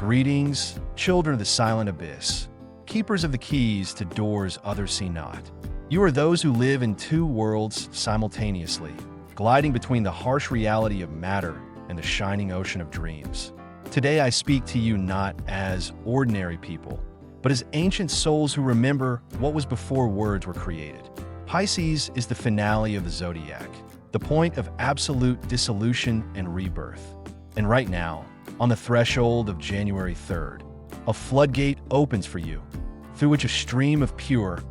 Greetings, children of the silent abyss, keepers of the keys to doors others see not. You are those who live in two worlds simultaneously, gliding between the harsh reality of matter and the shining ocean of dreams. Today I speak to you not as ordinary people, but as ancient souls who remember what was before words were created. Pisces is the finale of the zodiac, the point of absolute dissolution and rebirth. And right now, on the threshold of January 3rd, a floodgate opens for you, through which a stream of pure,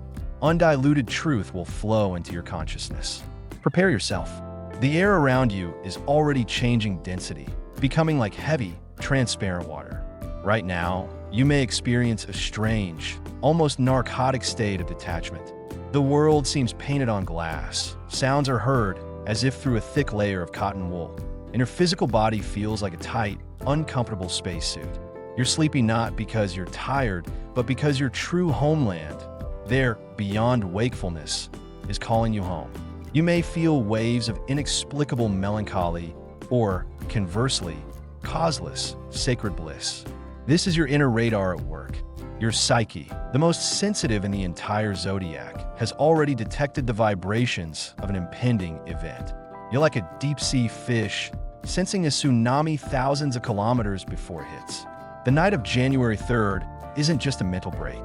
undiluted truth will flow into your consciousness. Prepare yourself. The air around you is already changing density, becoming like heavy, transparent water. Right now, you may experience a strange, almost narcotic state of detachment. The world seems painted on glass. Sounds are heard as if through a thick layer of cotton wool, and your physical body feels like a tight, uncomfortable spacesuit. You're sleepy not because you're tired, but because your true homeland, there, beyond wakefulness, is calling you home. You may feel waves of inexplicable melancholy, or, conversely, causeless, sacred bliss. This is your inner radar at work. Your psyche, the most sensitive in the entire zodiac, has already detected the vibrations of an impending event. You're like a deep-sea fish, sensing a tsunami thousands of kilometers before it hits. The night of January 3rd isn't just a mental break.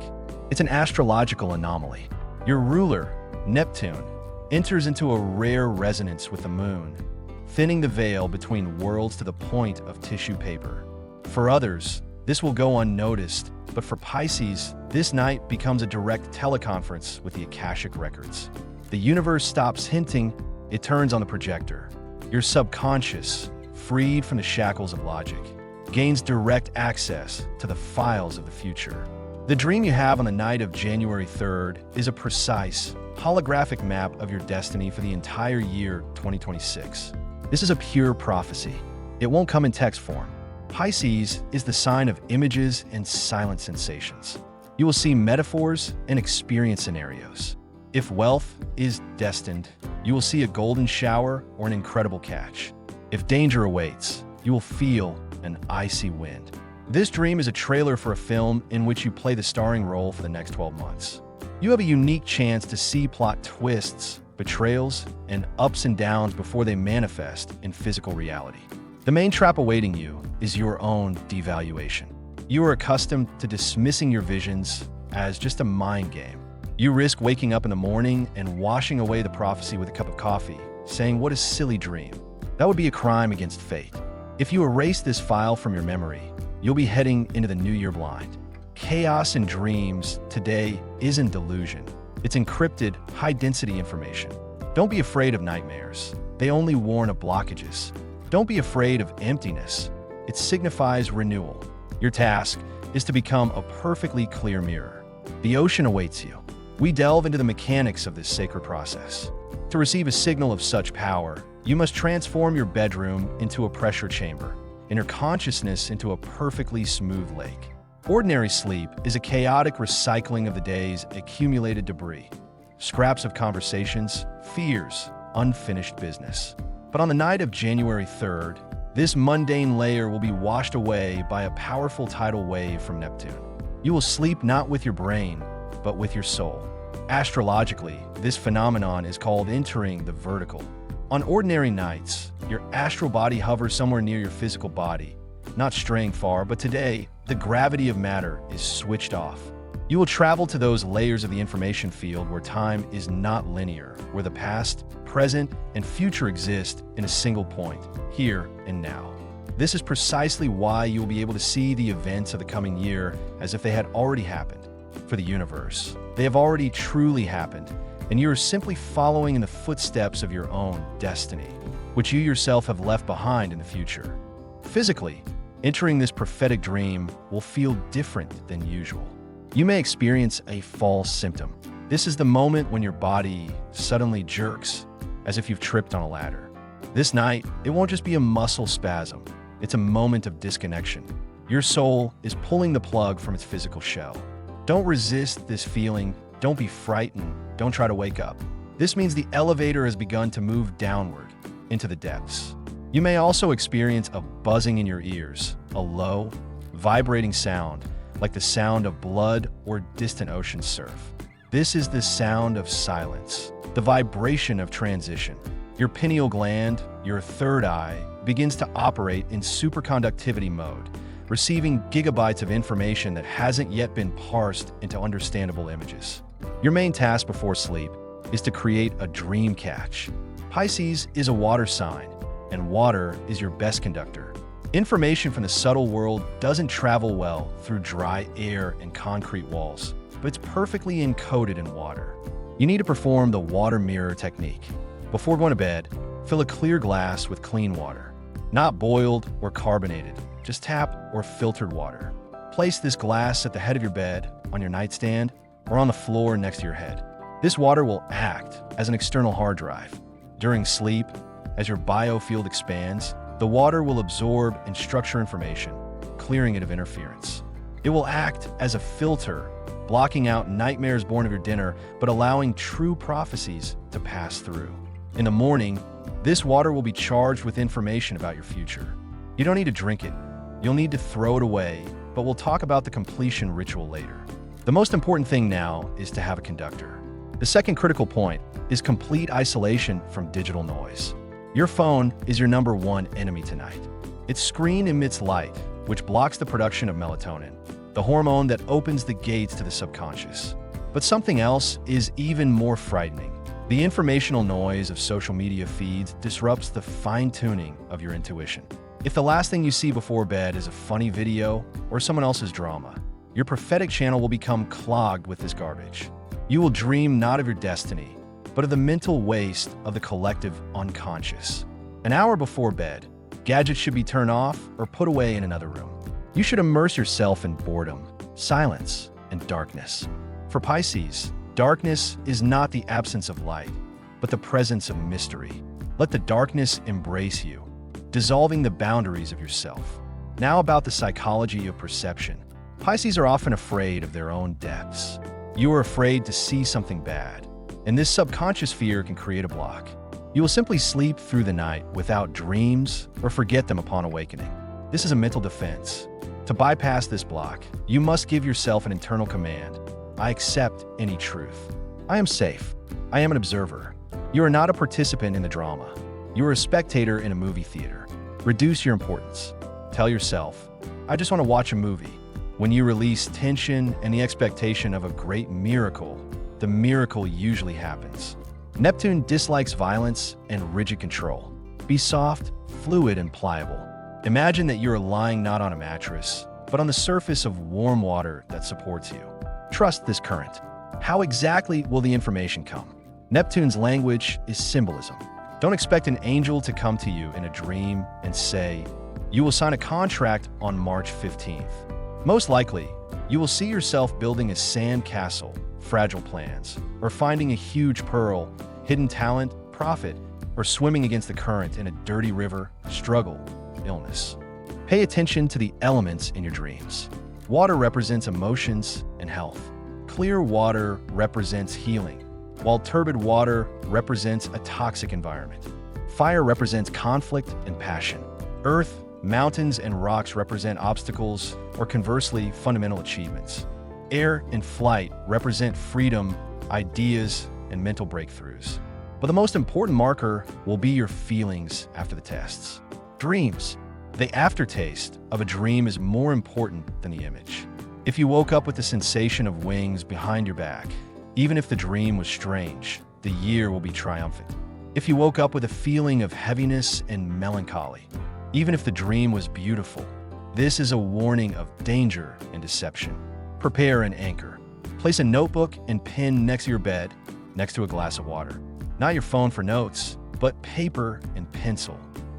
It's an astrological anomaly. Your ruler, Neptune, enters into a rare resonance with the moon, thinning the veil between worlds to the point of tissue paper. For others, this will go unnoticed, but for Pisces, this night becomes a direct teleconference with the Akashic records. The universe stops hinting, it turns on the projector. Your subconscious, freed from the shackles of logic, gains direct access to the files of the future. The dream you have on the night of January 3rd is a precise, holographic map of your destiny for the entire year 2026. This is a pure prophecy. It won't come in text form. Pisces is the sign of images and silent sensations. You will see metaphors and experience scenarios. If wealth is destined, you will see a golden shower or an incredible catch. If danger awaits, you will feel an icy wind. This dream is a trailer for a film in which you play the starring role for the next 12 months. You have a unique chance to see plot twists, betrayals, and ups and downs before they manifest in physical reality. The main trap awaiting you is your own devaluation. You are accustomed to dismissing your visions as just a mind game. You risk waking up in the morning and washing away the prophecy with a cup of coffee, saying, "What a silly dream." That would be a crime against fate. If you erase this file from your memory, you'll be heading into the new year blind. Chaos in dreams today isn't delusion. It's encrypted, high-density information. Don't be afraid of nightmares. They only warn of blockages. Don't be afraid of emptiness. It signifies renewal. Your task is to become a perfectly clear mirror. The ocean awaits you. We delve into the mechanics of this sacred process. To receive a signal of such power, you must transform your bedroom into a pressure chamber, and your consciousness into a perfectly smooth lake. Ordinary sleep is a chaotic recycling of the day's accumulated debris, scraps of conversations, fears, unfinished business. But on the night of January 3rd, this mundane layer will be washed away by a powerful tidal wave from Neptune. You will sleep not with your brain, but with your soul. Astrologically, this phenomenon is called entering the vertical. On ordinary nights, your astral body hovers somewhere near your physical body, not straying far, but today, the gravity of matter is switched off. You will travel to those layers of the information field where time is not linear, where the past, present, and future exist in a single point, here and now. This is precisely why you will be able to see the events of the coming year as if they had already happened. For the universe, they have already truly happened, and you are simply following in the footsteps of your own destiny, which you yourself have left behind in the future. Physically, entering this prophetic dream will feel different than usual. You may experience a false symptom. This is the moment when your body suddenly jerks, as if you've tripped on a ladder. This night, it won't just be a muscle spasm. It's a moment of disconnection. Your soul is pulling the plug from its physical shell. Don't resist this feeling. Don't be frightened. Don't try to wake up. This means the elevator has begun to move downward into the depths. You may also experience a buzzing in your ears, a low, vibrating sound, like the sound of blood or distant ocean surf. This is the sound of silence, the vibration of transition. Your pineal gland, your third eye, begins to operate in superconductivity mode, receiving gigabytes of information that hasn't yet been parsed into understandable images. Your main task before sleep is to create a dream catch. Pisces is a water sign, and water is your best conductor. Information from the subtle world doesn't travel well through dry air and concrete walls, but it's perfectly encoded in water. You need to perform the water mirror technique. Before going to bed, fill a clear glass with clean water. Not boiled or carbonated, just tap or filtered water. Place this glass at the head of your bed, on your nightstand, or on the floor next to your head. This water will act as an external hard drive. During sleep, as your biofield expands, the water will absorb and structure information, clearing it of interference. It will act as a filter, blocking out nightmares born of your dinner, but allowing true prophecies to pass through. In the morning, this water will be charged with information about your future. You don't need to drink it. You'll need to throw it away, but we'll talk about the completion ritual later. The most important thing now is to have a conductor. The second critical point is complete isolation from digital noise. Your phone is your number one enemy tonight. Its screen emits light, which blocks the production of melatonin, the hormone that opens the gates to the subconscious. But something else is even more frightening. The informational noise of social media feeds disrupts the fine-tuning of your intuition. If the last thing you see before bed is a funny video or someone else's drama, your prophetic channel will become clogged with this garbage. You will dream not of your destiny, but of the mental waste of the collective unconscious. An hour before bed, gadgets should be turned off or put away in another room. You should immerse yourself in boredom, silence, and darkness. For Pisces, darkness is not the absence of light, but the presence of mystery. Let the darkness embrace you, dissolving the boundaries of yourself. Now about the psychology of perception. Pisces are often afraid of their own depths. You are afraid to see something bad, and this subconscious fear can create a block. You will simply sleep through the night without dreams or forget them upon awakening. This is a mental defense. To bypass this block, you must give yourself an internal command. I accept any truth. I am safe. I am an observer. You are not a participant in the drama. You are a spectator in a movie theater. Reduce your importance. Tell yourself, I just want to watch a movie. When you release tension and the expectation of a great miracle, the miracle usually happens. Neptune dislikes violence and rigid control. Be soft, fluid, and pliable. Imagine that you are lying not on a mattress, but on the surface of warm water that supports you. Trust this current. How exactly will the information come? Neptune's language is symbolism. Don't expect an angel to come to you in a dream and say, you will sign a contract on March 15th. Most likely, you will see yourself building a sand castle, fragile plans, or finding a huge pearl, hidden talent, profit, or swimming against the current in a dirty river, struggle, illness. Pay attention to the elements in your dreams. Water represents emotions and health. Clear water represents healing, while turbid water represents a toxic environment. Fire represents conflict and passion. Earth, mountains, and rocks represent obstacles, or conversely, fundamental achievements. Air and flight represent freedom, ideas, and mental breakthroughs. But the most important marker will be your feelings after the tests. Dreams. The aftertaste of a dream is more important than the image. If you woke up with the sensation of wings behind your back, even if the dream was strange, the year will be triumphant. If you woke up with a feeling of heaviness and melancholy, even if the dream was beautiful, this is a warning of danger and deception. Prepare an anchor. Place a notebook and pen next to your bed, next to a glass of water. Not your phone for notes, but paper and pencil.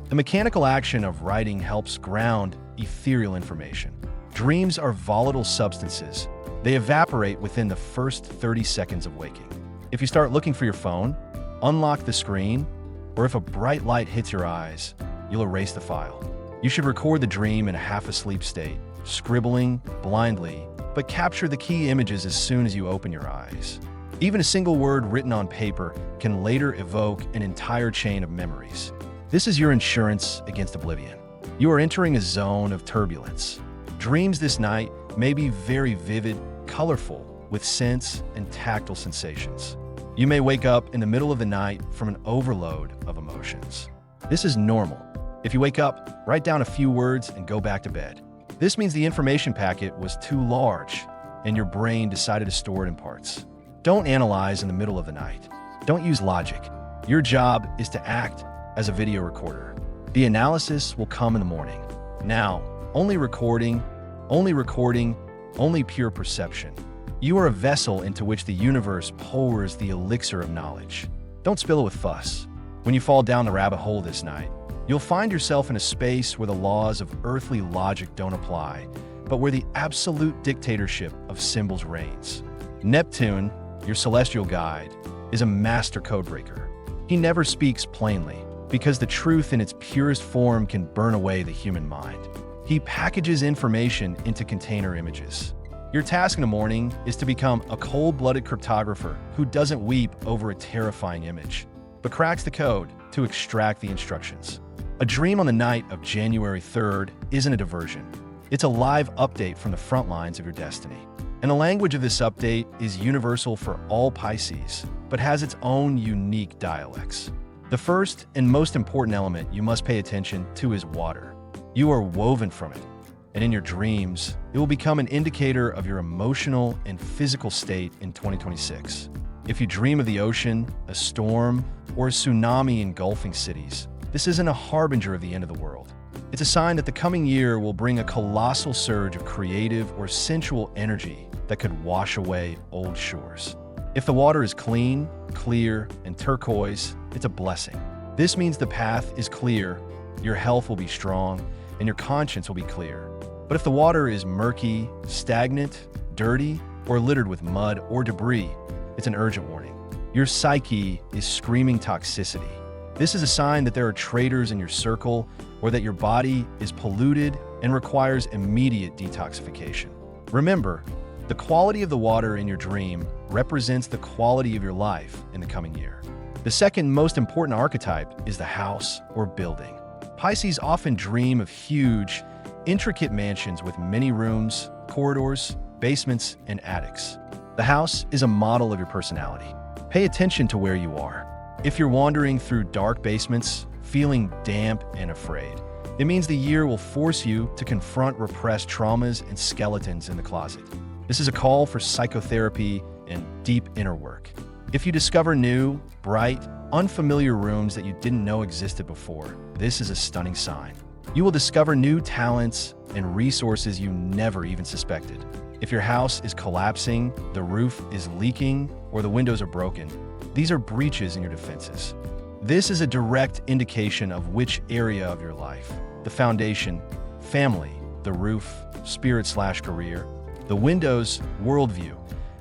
The mechanical action of writing helps ground ethereal information. Dreams are volatile substances. They evaporate within the first 30 seconds of waking. If you start looking for your phone, unlock the screen, or if a bright light hits your eyes, you'll erase the file. You should record the dream in a half-asleep state, scribbling blindly, but capture the key images as soon as you open your eyes. Even a single word written on paper can later evoke an entire chain of memories. This is your insurance against oblivion. You are entering a zone of turbulence. Dreams this night may be very vivid, colorful, with sense and tactile sensations. You may wake up in the middle of the night from an overload of emotions. This is normal. If you wake up, write down a few words and go back to bed. This means the information packet was too large and your brain decided to store it in parts. Don't analyze in the middle of the night. Don't use logic. Your job is to act as a video recorder. The analysis will come in the morning. Now, only recording, only pure perception. You are a vessel into which the universe pours the elixir of knowledge. Don't spill it with fuss. When you fall down the rabbit hole this night, you'll find yourself in a space where the laws of earthly logic don't apply, but where the absolute dictatorship of symbols reigns. Neptune, your celestial guide, is a master codebreaker. He never speaks plainly, because the truth in its purest form can burn away the human mind. He packages information into container images. Your task in the morning is to become a cold-blooded cryptographer who doesn't weep over a terrifying image, but cracks the code to extract the instructions. A dream on the night of January 3rd isn't a diversion. It's a live update from the front lines of your destiny. And the language of this update is universal for all Pisces, but has its own unique dialects. The first and most important element you must pay attention to is water. You are woven from it, and in your dreams, it will become an indicator of your emotional and physical state in 2026. If you dream of the ocean, a storm, or a tsunami engulfing cities, this isn't a harbinger of the end of the world. It's a sign that the coming year will bring a colossal surge of creative or sensual energy that could wash away old shores. If the water is clean, clear, and turquoise, it's a blessing. This means the path is clear, your health will be strong, and your conscience will be clear. But if the water is murky, stagnant, dirty, or littered with mud or debris, it's an urgent warning. Your psyche is screaming toxicity. This is a sign that there are traitors in your circle or that your body is polluted and requires immediate detoxification. Remember, the quality of the water in your dream represents the quality of your life in the coming year. The second most important archetype is the house or building. Pisces often dream of huge, intricate mansions with many rooms, corridors, basements, and attics. The house is a model of your personality. Pay attention to where you are. If you're wandering through dark basements, feeling damp and afraid, it means the year will force you to confront repressed traumas and skeletons in the closet. This is a call for psychotherapy and deep inner work. If you discover new, bright, unfamiliar rooms that you didn't know existed before, this is a stunning sign. You will discover new talents and resources you never even suspected. If your house is collapsing, the roof is leaking, or the windows are broken, these are breaches in your defenses. This is a direct indication of which area of your life, the foundation, family, the roof, spirit/career, the windows, worldview,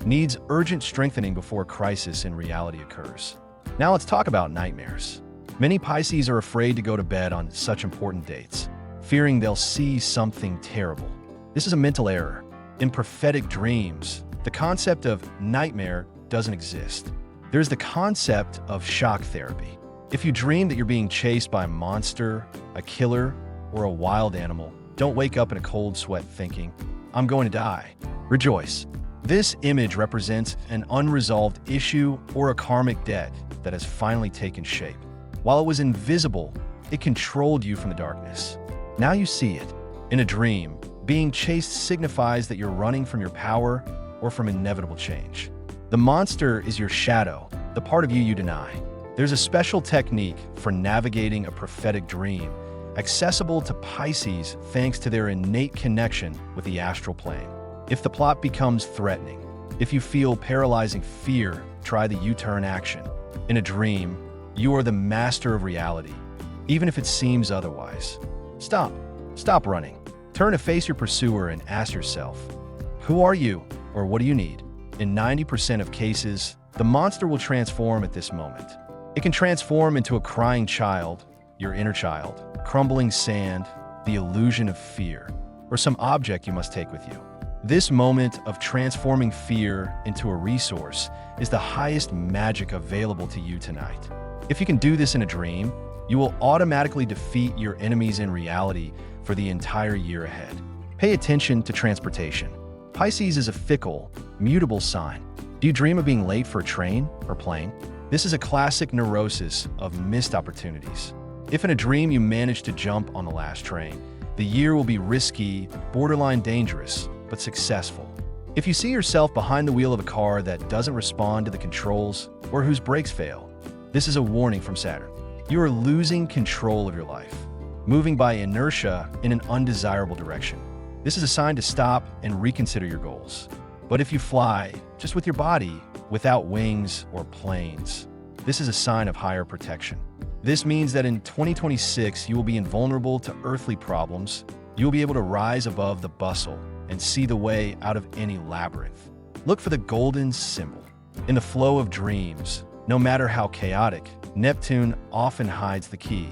needs urgent strengthening before a crisis in reality occurs. Now let's talk about nightmares. Many Pisces are afraid to go to bed on such important dates, fearing they'll see something terrible. This is a mental error. In prophetic dreams, the concept of nightmare doesn't exist. There's the concept of shock therapy. If you dream that you're being chased by a monster, a killer, or a wild animal, don't wake up in a cold sweat thinking, "I'm going to die." Rejoice. This image represents an unresolved issue or a karmic debt that has finally taken shape. While it was invisible, it controlled you from the darkness. Now you see it. In a dream, being chased signifies that you're running from your power or from inevitable change. The monster is your shadow, the part of you you deny. There's a special technique for navigating a prophetic dream, accessible to Pisces thanks to their innate connection with the astral plane. If the plot becomes threatening, if you feel paralyzing fear, try the U-turn action. In a dream, you are the master of reality, even if it seems otherwise. Stop running. Turn to face your pursuer and ask yourself, who are you or what do you need? In 90% of cases, the monster will transform at this moment. It can transform into a crying child, your inner child, crumbling sand, the illusion of fear, or some object you must take with you. This moment of transforming fear into a resource is the highest magic available to you tonight. If you can do this in a dream, you will automatically defeat your enemies in reality for the entire year ahead. Pay attention to transportation. Pisces is a fickle, mutable sign. Do you dream of being late for a train or plane? This is a classic neurosis of missed opportunities. If in a dream you manage to jump on the last train, the year will be risky, borderline dangerous, but successful. If you see yourself behind the wheel of a car that doesn't respond to the controls or whose brakes fail, this is a warning from Saturn. You are losing control of your life, moving by inertia in an undesirable direction. This is a sign to stop and reconsider your goals. But if you fly, just with your body, without wings or planes, this is a sign of higher protection. This means that in 2026, you will be invulnerable to earthly problems. You will be able to rise above the bustle and see the way out of any labyrinth. Look for the golden symbol. In the flow of dreams, no matter how chaotic, Neptune often hides the key.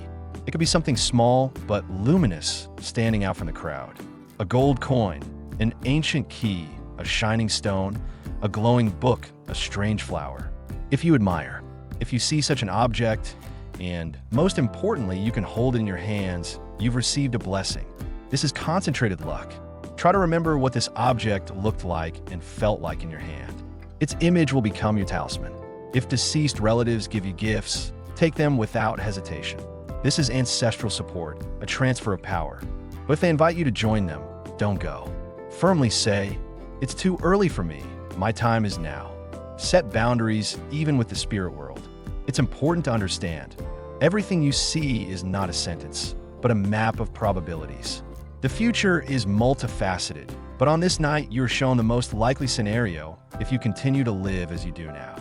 It could be something small but luminous standing out from the crowd. A gold coin, an ancient key, a shining stone, a glowing book, a strange flower. If you admire, if you see such an object, and most importantly, you can hold it in your hands, you've received a blessing. This is concentrated luck. Try to remember what this object looked like and felt like in your hand. Its image will become your talisman. If deceased relatives give you gifts, take them without hesitation. This is ancestral support, a transfer of power. But if they invite you to join them, don't go. Firmly say, "It's too early for me. My time is now." Set boundaries even with the spirit world. It's important to understand, everything you see is not a sentence, but a map of probabilities. The future is multifaceted, but on this night, you're shown the most likely scenario if you continue to live as you do now.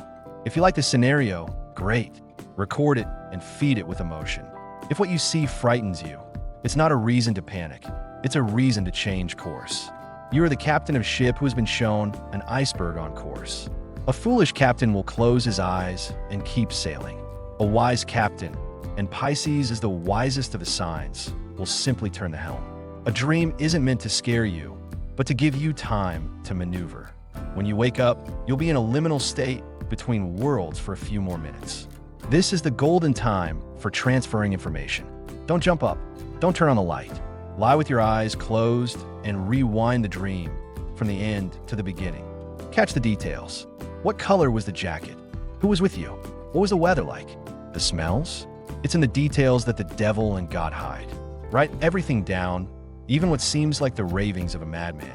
If you like the scenario, great. Record it and feed it with emotion. If what you see frightens you, it's not a reason to panic. It's a reason to change course. You are the captain of a ship who has been shown an iceberg on course. A foolish captain will close his eyes and keep sailing. A wise captain, and Pisces is the wisest of the signs, will simply turn the helm. A dream isn't meant to scare you, but to give you time to maneuver. When you wake up, you'll be in a liminal state between worlds for a few more minutes. This is the golden time for transferring information. Don't jump up. Don't turn on the light. Lie with your eyes closed and rewind the dream from the end to the beginning. Catch the details. What color was the jacket? Who was with you? What was the weather like? The smells? It's in the details that the devil and God hide. Write everything down, even what seems like the ravings of a madman.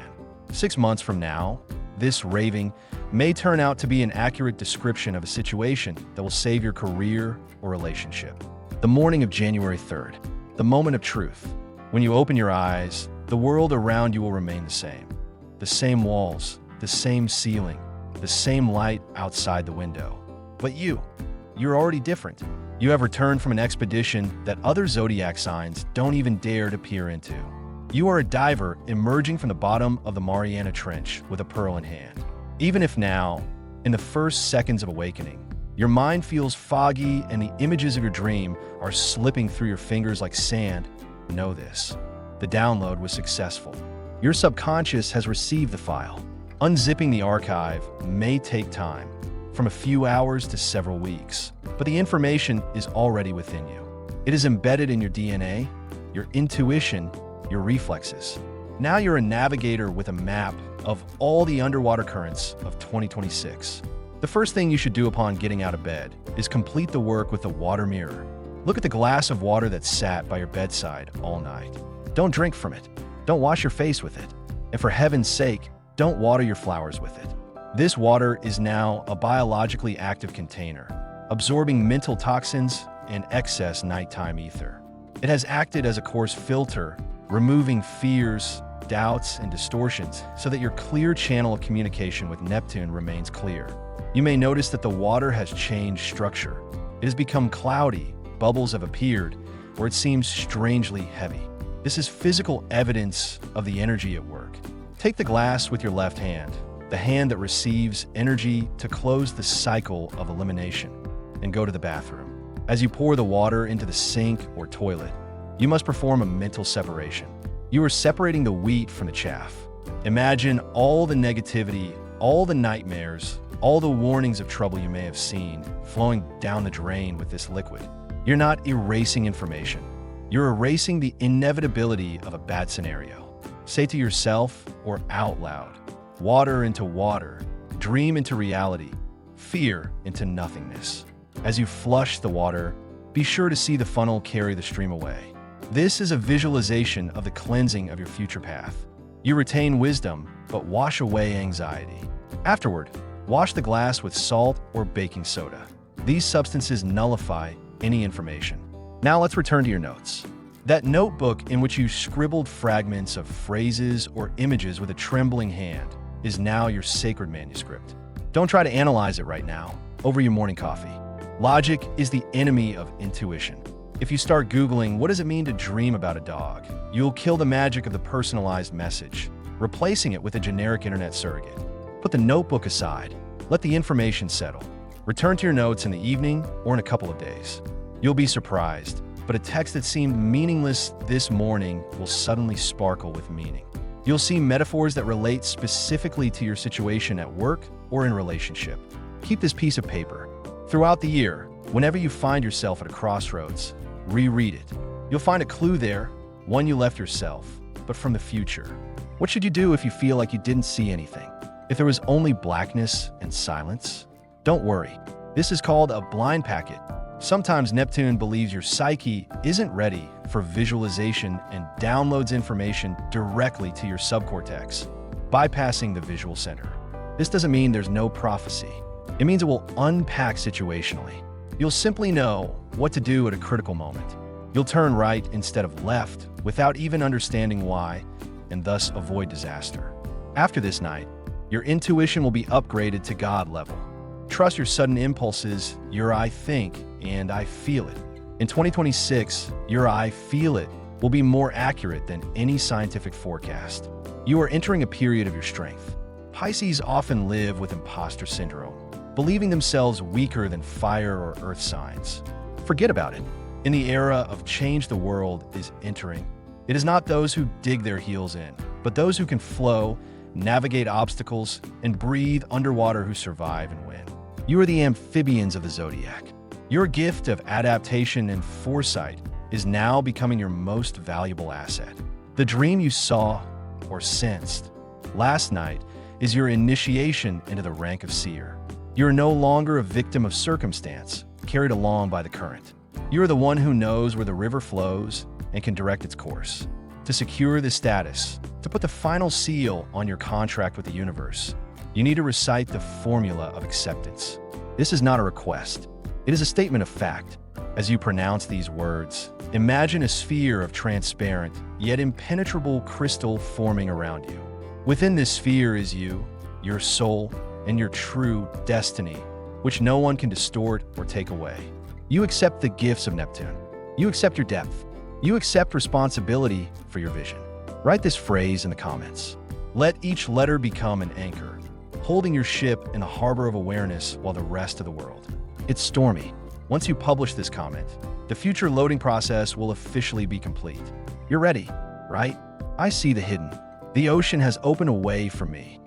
6 months from now, this raving may turn out to be an accurate description of a situation that will save your career or relationship. The morning of January 3rd, the moment of truth. When you open your eyes, the world around you will remain the same. The same walls, the same ceiling, the same light outside the window. But you're already different. You have returned from an expedition that other zodiac signs don't even dare to peer into. You are a diver emerging from the bottom of the Mariana Trench with a pearl in hand. Even if now, in the first seconds of awakening, your mind feels foggy and the images of your dream are slipping through your fingers like sand, know this. The download was successful. Your subconscious has received the file. Unzipping the archive may take time, from a few hours to several weeks, but the information is already within you. It is embedded in your DNA, your intuition, your reflexes. Now you're a navigator with a map of all the underwater currents of 2026. The first thing you should do upon getting out of bed is complete the work with the water mirror. Look at the glass of water that sat by your bedside all night. Don't drink from it. Don't wash your face with it. And for heaven's sake, don't water your flowers with it. This water is now a biologically active container, absorbing mental toxins and excess nighttime ether. It has acted as a coarse filter, removing fears, doubts, and distortions so that your clear channel of communication with Neptune remains clear. You may notice that the water has changed structure. It has become cloudy, bubbles have appeared, or it seems strangely heavy. This is physical evidence of the energy at work. Take the glass with your left hand, the hand that receives energy to close the cycle of elimination, and go to the bathroom. As you pour the water into the sink or toilet, you must perform a mental separation. You are separating the wheat from the chaff. Imagine all the negativity, all the nightmares, all the warnings of trouble you may have seen flowing down the drain with this liquid. You're not erasing information. You're erasing the inevitability of a bad scenario. Say to yourself or out loud, water into water, dream into reality, fear into nothingness. As you flush the water, be sure to see the funnel carry the stream away. This is a visualization of the cleansing of your future path. You retain wisdom, but wash away anxiety. Afterward, wash the glass with salt or baking soda. These substances nullify any information. Now let's return to your notes. That notebook in which you scribbled fragments of phrases or images with a trembling hand is now your sacred manuscript. Don't try to analyze it right now, over your morning coffee. Logic is the enemy of intuition. If you start Googling, what does it mean to dream about a dog? You'll kill the magic of the personalized message, replacing it with a generic internet surrogate. Put the notebook aside. Let the information settle. Return to your notes in the evening or in a couple of days. You'll be surprised, but a text that seemed meaningless this morning will suddenly sparkle with meaning. You'll see metaphors that relate specifically to your situation at work or in relationship. Keep this piece of paper. Throughout the year, whenever you find yourself at a crossroads, reread it. You'll find a clue there, one you left yourself, but from the future. What should you do if you feel like you didn't see anything? If there was only blackness and silence? Don't worry. This is called a blind packet. Sometimes Neptune believes your psyche isn't ready for visualization and downloads information directly to your subcortex, bypassing the visual center. This doesn't mean there's no prophecy. It means it will unpack situationally. You'll simply know what to do at a critical moment. You'll turn right instead of left without even understanding why, and thus avoid disaster. After this night, your intuition will be upgraded to God level. Trust your sudden impulses, your I think, and I feel it. In 2026, your I feel it will be more accurate than any scientific forecast. You are entering a period of your strength. Pisces often live with imposter syndrome, believing themselves weaker than fire or earth signs. Forget about it. In the era of change the world is entering, it is not those who dig their heels in, but those who can flow, navigate obstacles, and breathe underwater who survive and win. You are the amphibians of the zodiac. Your gift of adaptation and foresight is now becoming your most valuable asset. The dream you saw or sensed last night is your initiation into the rank of seer. You are no longer a victim of circumstance, carried along by the current. You are the one who knows where the river flows and can direct its course. To secure this status, to put the final seal on your contract with the universe, you need to recite the formula of acceptance. This is not a request. It is a statement of fact. As you pronounce these words, imagine a sphere of transparent, yet impenetrable crystal forming around you. Within this sphere is you, your soul, and your true destiny, which no one can distort or take away. You accept the gifts of Neptune. You accept your depth. You accept responsibility for your vision. Write this phrase in the comments. Let each letter become an anchor, holding your ship in the harbor of awareness while the rest of the world. It's stormy. Once you publish this comment, the future loading process will officially be complete. You're ready, right? I see the hidden. The ocean has opened a way for me.